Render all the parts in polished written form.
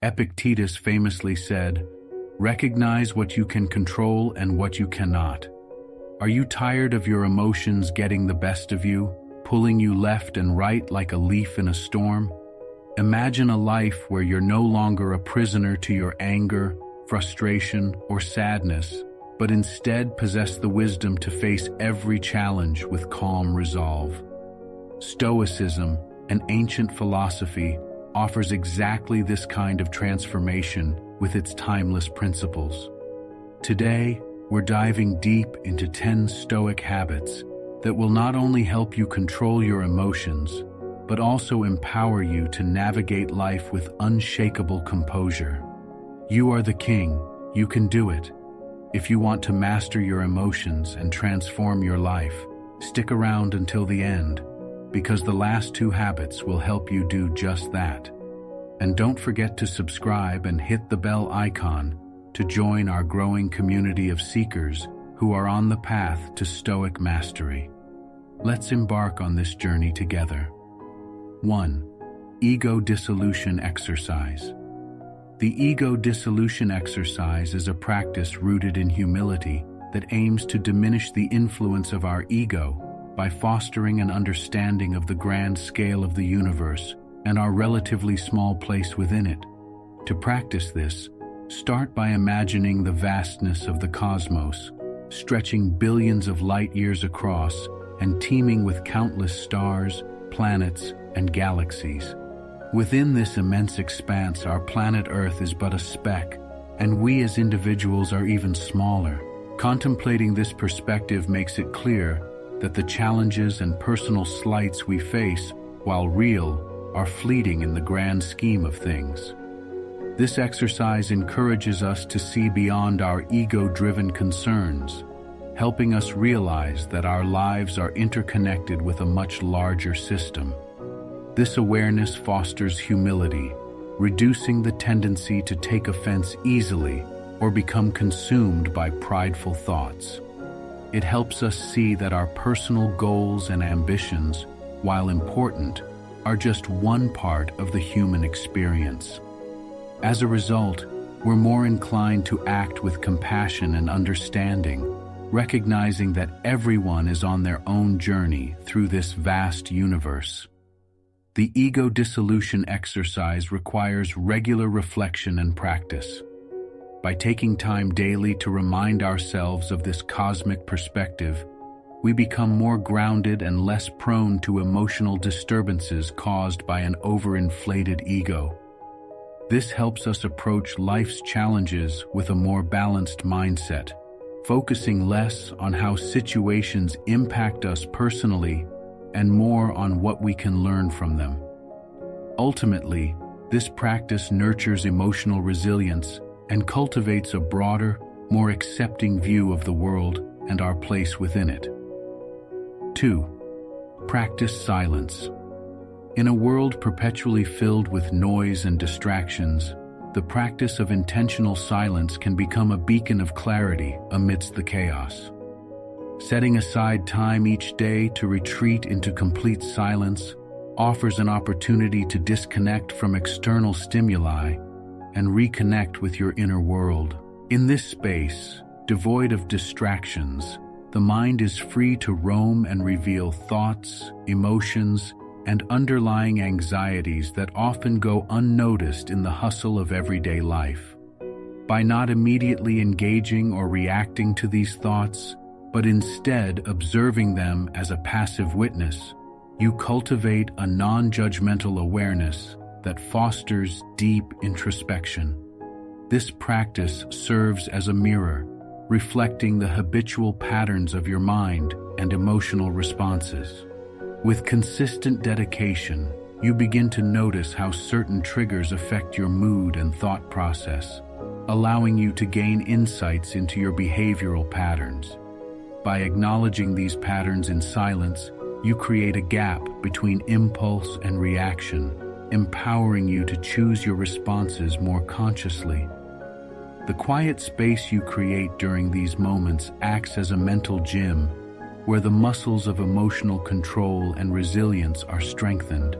Epictetus famously said, "Recognize what you can control and what you cannot." Are you tired of your emotions getting the best of you, pulling you left and right like a leaf in a storm? Imagine a life where you're no longer a prisoner to your anger, frustration, or sadness, but instead possess the wisdom to face every challenge with calm resolve. Stoicism, an ancient philosophy, offers exactly this kind of transformation with its timeless principles. Today, we're diving deep into 10 Stoic habits that will not only help you control your emotions, but also empower you to navigate life with unshakable composure. You are the king. You can do it. If you want to master your emotions and transform your life, stick around until the end, because the last 2 habits will help you do just that. And don't forget to subscribe and hit the bell icon to join our growing community of seekers who are on the path to Stoic mastery. Let's embark on this journey together. 1. Ego dissolution exercise. The ego dissolution exercise is a practice rooted in humility that aims to diminish the influence of our ego by fostering an understanding of the grand scale of the universe and our relatively small place within it. To practice this, start by imagining the vastness of the cosmos, stretching billions of light years across and teeming with countless stars, planets, and galaxies. Within this immense expanse, our planet Earth is but a speck, and we as individuals are even smaller. Contemplating this perspective makes it clear that the challenges and personal slights we face, while real, are fleeting in the grand scheme of things. This exercise encourages us to see beyond our ego-driven concerns, helping us realize that our lives are interconnected with a much larger system. This awareness fosters humility, reducing the tendency to take offense easily or become consumed by prideful thoughts. It helps us see that our personal goals and ambitions, while important, are just one part of the human experience. As a result, we're more inclined to act with compassion and understanding, recognizing that everyone is on their own journey through this vast universe. The ego dissolution exercise requires regular reflection and practice. By taking time daily to remind ourselves of this cosmic perspective, we become more grounded and less prone to emotional disturbances caused by an overinflated ego. This helps us approach life's challenges with a more balanced mindset, focusing less on how situations impact us personally and more on what we can learn from them. Ultimately, this practice nurtures emotional resilience and cultivates a broader, more accepting view of the world and our place within it. 2. Practice silence. In a world perpetually filled with noise and distractions, the practice of intentional silence can become a beacon of clarity amidst the chaos. Setting aside time each day to retreat into complete silence offers an opportunity to disconnect from external stimuli and reconnect with your inner world. In this space, devoid of distractions, the mind is free to roam and reveal thoughts, emotions, and underlying anxieties that often go unnoticed in the hustle of everyday life. By not immediately engaging or reacting to these thoughts, but instead observing them as a passive witness, you cultivate a non-judgmental awareness that fosters deep introspection. This practice serves as a mirror, reflecting the habitual patterns of your mind and emotional responses. With consistent dedication, you begin to notice how certain triggers affect your mood and thought process, allowing you to gain insights into your behavioral patterns. By acknowledging these patterns in silence, you create a gap between impulse and reaction, empowering you to choose your responses more consciously. The quiet space you create during these moments acts as a mental gym where the muscles of emotional control and resilience are strengthened.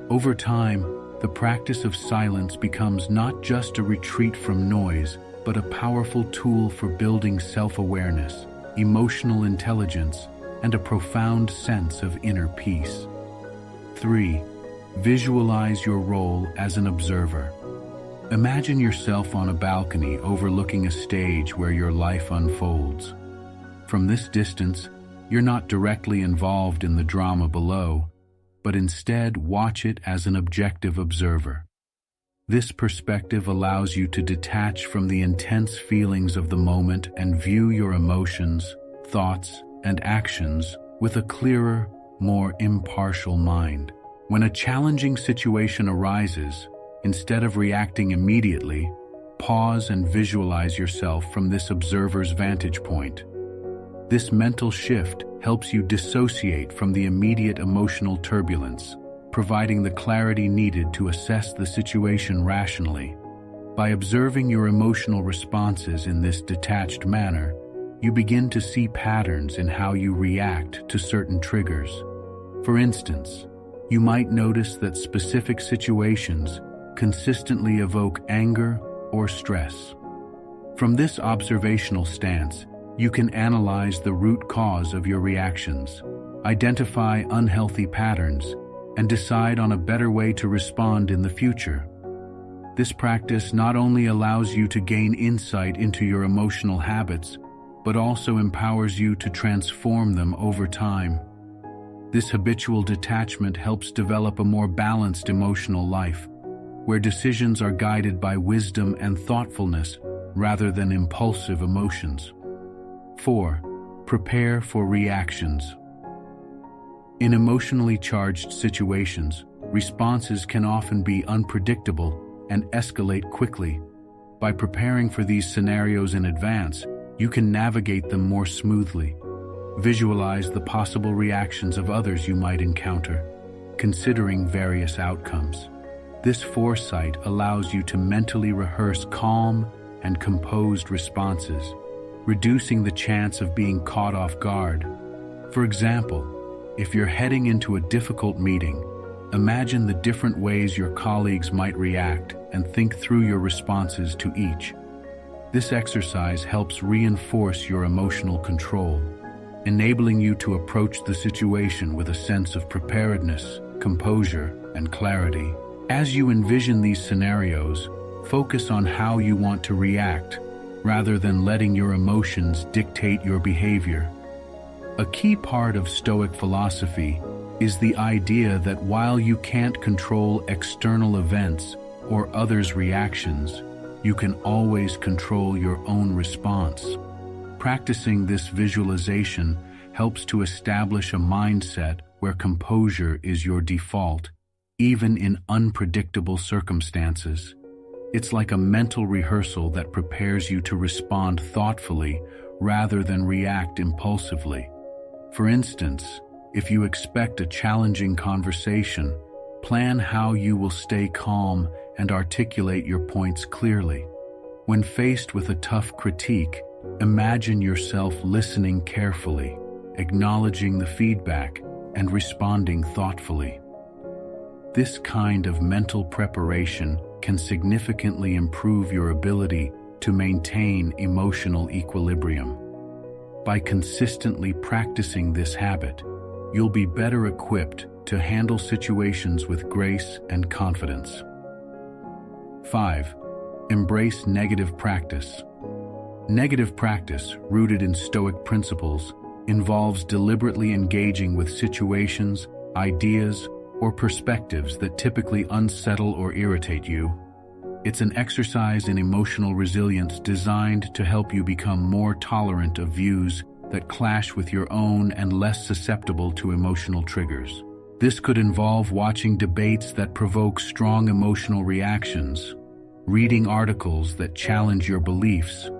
Over time, the practice of silence becomes not just a retreat from noise, but a powerful tool for building self-awareness, emotional intelligence, and a profound sense of inner peace. 3. Visualize your role as an observer. Imagine yourself on a balcony overlooking a stage where your life unfolds. From this distance, you're not directly involved in the drama below, but instead watch it as an objective observer. This perspective allows you to detach from the intense feelings of the moment and view your emotions, thoughts, and actions with a clearer, more impartial mind. When a challenging situation arises, instead of reacting immediately, pause and visualize yourself from this observer's vantage point. This mental shift helps you dissociate from the immediate emotional turbulence, providing the clarity needed to assess the situation rationally. By observing your emotional responses in this detached manner, you begin to see patterns in how you react to certain triggers. For instance, you might notice that specific situations consistently evoke anger or stress. From this observational stance, you can analyze the root cause of your reactions, identify unhealthy patterns, and decide on a better way to respond in the future. This practice not only allows you to gain insight into your emotional habits, but also empowers you to transform them over time. This habitual detachment helps develop a more balanced emotional life, where decisions are guided by wisdom and thoughtfulness rather than impulsive emotions. 4. Prepare for reactions. In emotionally charged situations, responses can often be unpredictable and escalate quickly. By preparing for these scenarios in advance, you can navigate them more smoothly. Visualize the possible reactions of others you might encounter, considering various outcomes. This foresight allows you to mentally rehearse calm and composed responses, reducing the chance of being caught off guard. For example, if you're heading into a difficult meeting, imagine the different ways your colleagues might react and think through your responses to each. This exercise helps reinforce your emotional control, enabling you to approach the situation with a sense of preparedness, composure, and clarity. As you envision these scenarios, focus on how you want to react, rather than letting your emotions dictate your behavior. A key part of Stoic philosophy is the idea that while you can't control external events or others' reactions, you can always control your own response. Practicing this visualization helps to establish a mindset where composure is your default, even in unpredictable circumstances. It's like a mental rehearsal that prepares you to respond thoughtfully rather than react impulsively. For instance, if you expect a challenging conversation, plan how you will stay calm and articulate your points clearly. When faced with a tough critique, imagine yourself listening carefully, acknowledging the feedback, and responding thoughtfully. This kind of mental preparation can significantly improve your ability to maintain emotional equilibrium. By consistently practicing this habit, you'll be better equipped to handle situations with grace and confidence. 5. Embrace negative practice. Negative practice, rooted in Stoic principles, involves deliberately engaging with situations, ideas, or perspectives that typically unsettle or irritate you. It's an exercise in emotional resilience designed to help you become more tolerant of views that clash with your own and less susceptible to emotional triggers. This could involve watching debates that provoke strong emotional reactions, reading articles that challenge your beliefs,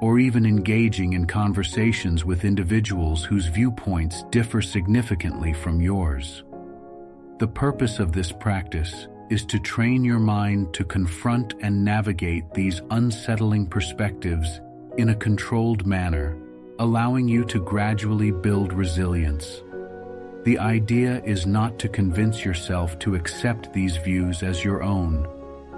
or even engaging in conversations with individuals whose viewpoints differ significantly from yours. The purpose of this practice is to train your mind to confront and navigate these unsettling perspectives in a controlled manner, allowing you to gradually build resilience. The idea is not to convince yourself to accept these views as your own,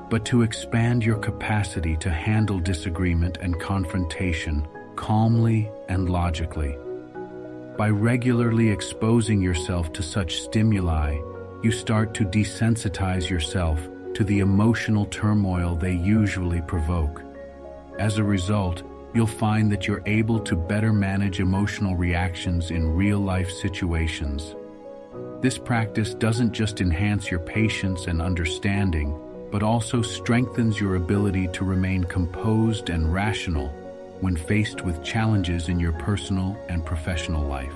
but to expand your capacity to handle disagreement and confrontation calmly and logically. By regularly exposing yourself to such stimuli, you start to desensitize yourself to the emotional turmoil they usually provoke. As a result, you'll find that you're able to better manage emotional reactions in real-life situations. This practice doesn't just enhance your patience and understanding, but also strengthens your ability to remain composed and rational when faced with challenges in your personal and professional life.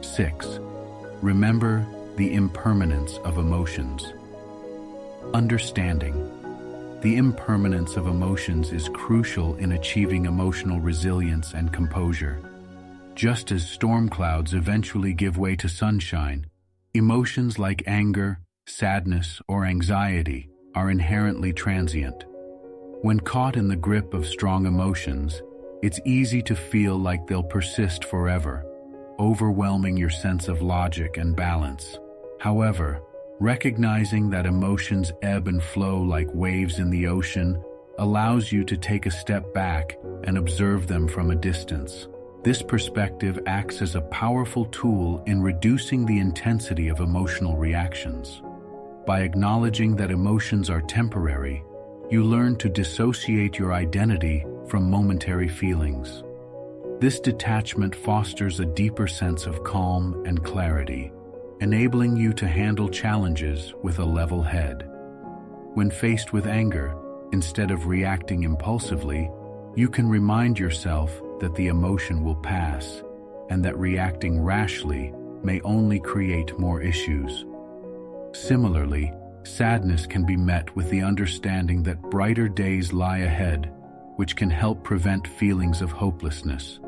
6. Remember the impermanence of emotions. Understanding the impermanence of emotions is crucial in achieving emotional resilience and composure. Just as storm clouds eventually give way to sunshine, emotions like anger, sadness, or anxiety are inherently transient. When caught in the grip of strong emotions, it's easy to feel like they'll persist forever, overwhelming your sense of logic and balance. However, recognizing that emotions ebb and flow like waves in the ocean allows you to take a step back and observe them from a distance. This perspective acts as a powerful tool in reducing the intensity of emotional reactions. By acknowledging that emotions are temporary, you learn to dissociate your identity from momentary feelings. This detachment fosters a deeper sense of calm and clarity, enabling you to handle challenges with a level head. When faced with anger, instead of reacting impulsively, you can remind yourself that the emotion will pass, and that reacting rashly may only create more issues. Similarly, sadness can be met with the understanding that brighter days lie ahead, which can help prevent feelings of hopelessness.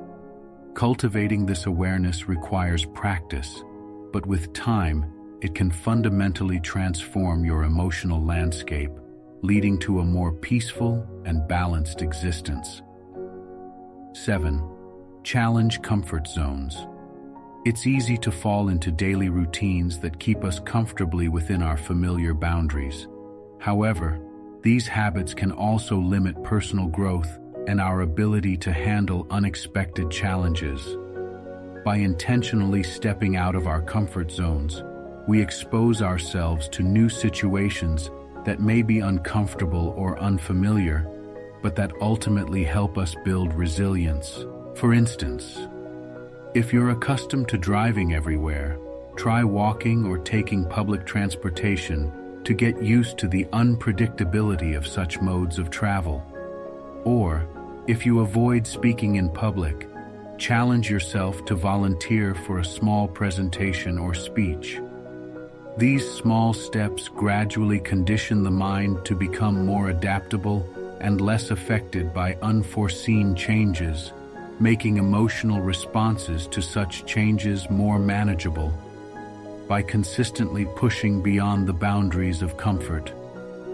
Cultivating this awareness requires practice, but with time, it can fundamentally transform your emotional landscape, leading to a more peaceful and balanced existence. 7. Challenge comfort zones. It's easy to fall into daily routines that keep us comfortably within our familiar boundaries. However, these habits can also limit personal growth and our ability to handle unexpected challenges. By intentionally stepping out of our comfort zones, we expose ourselves to new situations that may be uncomfortable or unfamiliar, but that ultimately help us build resilience. For instance, if you're accustomed to driving everywhere, try walking or taking public transportation to get used to the unpredictability of such modes of travel. Or, if you avoid speaking in public, challenge yourself to volunteer for a small presentation or speech. These small steps gradually condition the mind to become more adaptable and less affected by unforeseen changes, making emotional responses to such changes more manageable. By consistently pushing beyond the boundaries of comfort,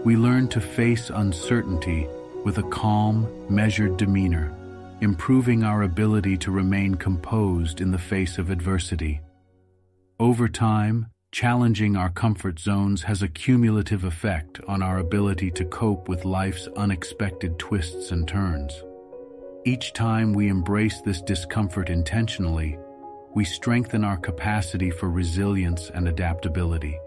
we learn to face uncertainty with a calm, measured demeanor, improving our ability to remain composed in the face of adversity. Over time, challenging our comfort zones has a cumulative effect on our ability to cope with life's unexpected twists and turns. Each time we embrace this discomfort intentionally, we strengthen our capacity for resilience and adaptability.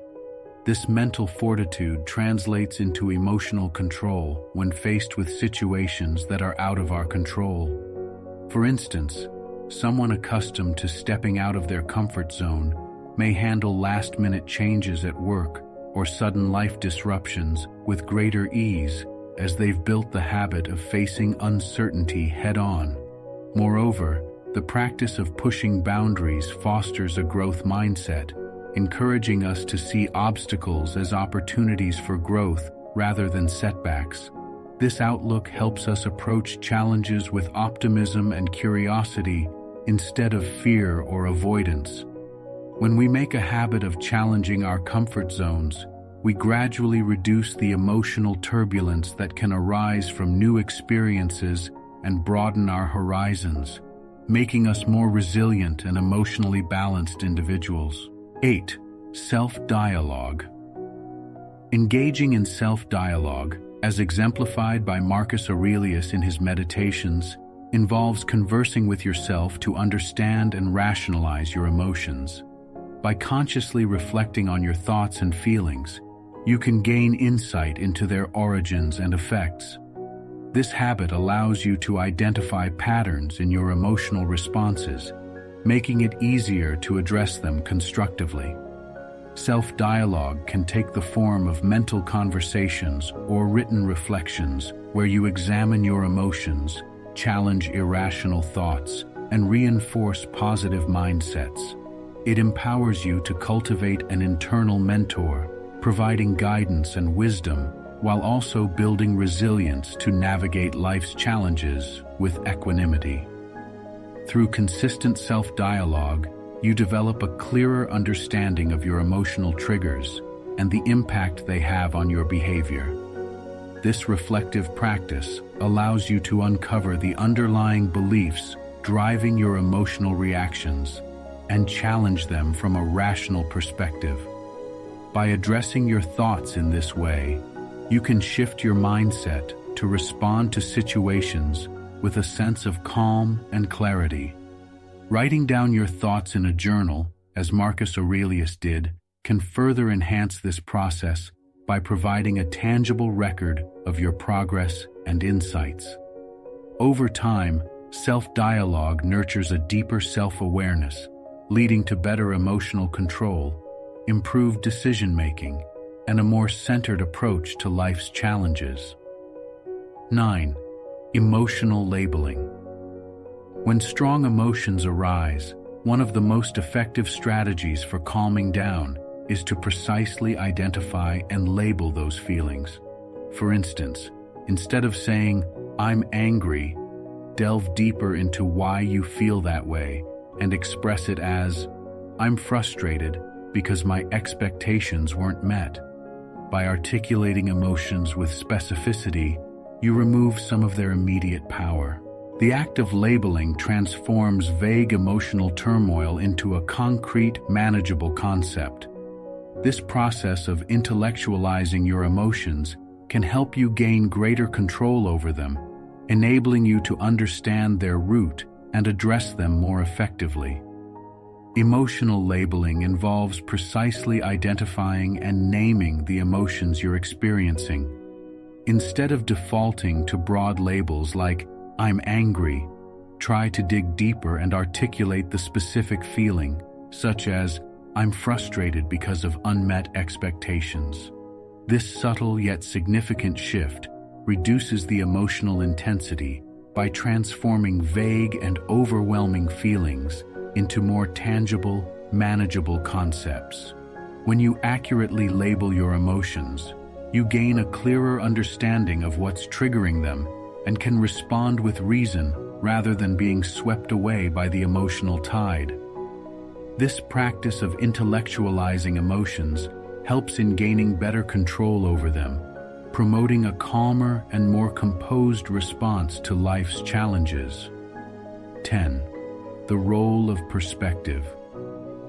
This mental fortitude translates into emotional control when faced with situations that are out of our control. For instance, someone accustomed to stepping out of their comfort zone may handle last-minute changes at work or sudden life disruptions with greater ease, as they've built the habit of facing uncertainty head-on. Moreover, the practice of pushing boundaries fosters a growth mindset, encouraging us to see obstacles as opportunities for growth rather than setbacks. This outlook helps us approach challenges with optimism and curiosity instead of fear or avoidance. When we make a habit of challenging our comfort zones, we gradually reduce the emotional turbulence that can arise from new experiences and broaden our horizons. making us more resilient and emotionally balanced individuals. 8. Self-dialogue. Engaging in self-dialogue, as exemplified by Marcus Aurelius in his Meditations, involves conversing with yourself to understand and rationalize your emotions. By consciously reflecting on your thoughts and feelings, you can gain insight into their origins and effects. This habit allows you to identify patterns in your emotional responses, making it easier to address them constructively. Self-dialogue can take the form of mental conversations or written reflections where you examine your emotions, challenge irrational thoughts, and reinforce positive mindsets. It empowers you to cultivate an internal mentor, providing guidance and wisdom, while also building resilience to navigate life's challenges with equanimity. Through consistent self-dialogue, you develop a clearer understanding of your emotional triggers and the impact they have on your behavior. This reflective practice allows you to uncover the underlying beliefs driving your emotional reactions and challenge them from a rational perspective. By addressing your thoughts in this way, you can shift your mindset to respond to situations with a sense of calm and clarity. Writing down your thoughts in a journal, as Marcus Aurelius did, can further enhance this process by providing a tangible record of your progress and insights. Over time, self-dialogue nurtures a deeper self-awareness, leading to better emotional control, improved decision-making, and a more centered approach to life's challenges. 9. Emotional labeling. When strong emotions arise, one of the most effective strategies for calming down is to precisely identify and label those feelings. For instance, instead of saying, "I'm angry," delve deeper into why you feel that way and express it as, "I'm frustrated because my expectations weren't met." By articulating emotions with specificity, you remove some of their immediate power. The act of labeling transforms vague emotional turmoil into a concrete, manageable concept. This process of intellectualizing your emotions can help you gain greater control over them, enabling you to understand their root and address them more effectively. Emotional labeling involves precisely identifying and naming the emotions you're experiencing. Instead of defaulting to broad labels like, "I'm angry," try to dig deeper and articulate the specific feeling, such as, "I'm frustrated because of unmet expectations." This subtle yet significant shift reduces the emotional intensity by transforming vague and overwhelming feelings into more tangible, manageable concepts. When you accurately label your emotions, you gain a clearer understanding of what's triggering them and can respond with reason rather than being swept away by the emotional tide. This practice of intellectualizing emotions helps in gaining better control over them, promoting a calmer and more composed response to life's challenges. 10. The role of perspective.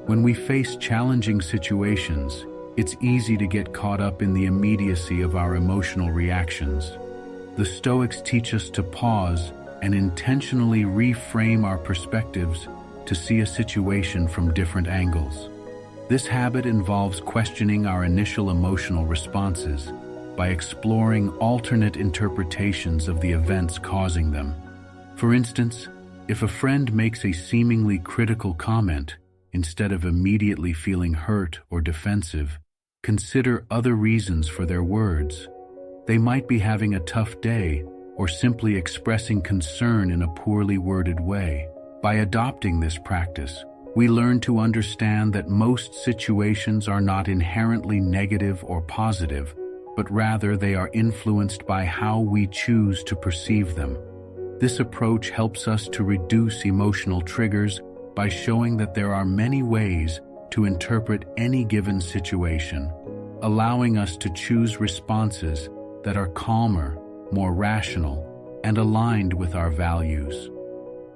When we face challenging situations, it's easy to get caught up in the immediacy of our emotional reactions. The Stoics teach us to pause and intentionally reframe our perspectives to see a situation from different angles. This habit involves questioning our initial emotional responses by exploring alternate interpretations of the events causing them. For instance, if a friend makes a seemingly critical comment, instead of immediately feeling hurt or defensive, consider other reasons for their words. They might be having a tough day or simply expressing concern in a poorly worded way. By adopting this practice, we learn to understand that most situations are not inherently negative or positive, but rather they are influenced by how we choose to perceive them. This approach helps us to reduce emotional triggers by showing that there are many ways to interpret any given situation, allowing us to choose responses that are calmer, more rational, and aligned with our values.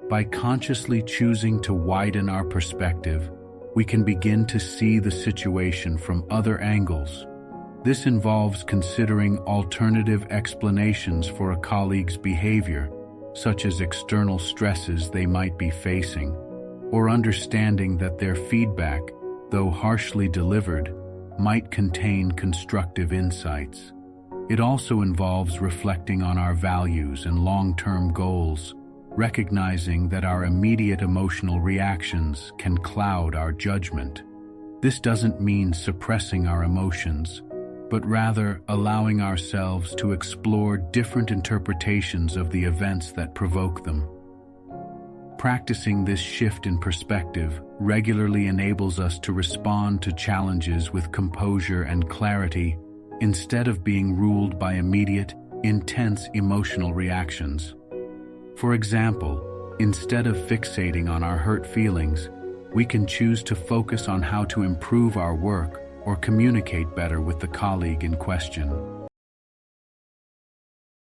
By consciously choosing to widen our perspective, we can begin to see the situation from other angles. This involves considering alternative explanations for a colleague's behavior, such as external stresses they might be facing, or understanding that their feedback, though harshly delivered, might contain constructive insights. It also involves reflecting on our values and long-term goals, recognizing that our immediate emotional reactions can cloud our judgment. This doesn't mean suppressing our emotions, but rather allowing ourselves to explore different interpretations of the events that provoke them. Practicing this shift in perspective regularly enables us to respond to challenges with composure and clarity instead of being ruled by immediate, intense emotional reactions. For example, instead of fixating on our hurt feelings, we can choose to focus on how to improve our work or communicate better with the colleague in question.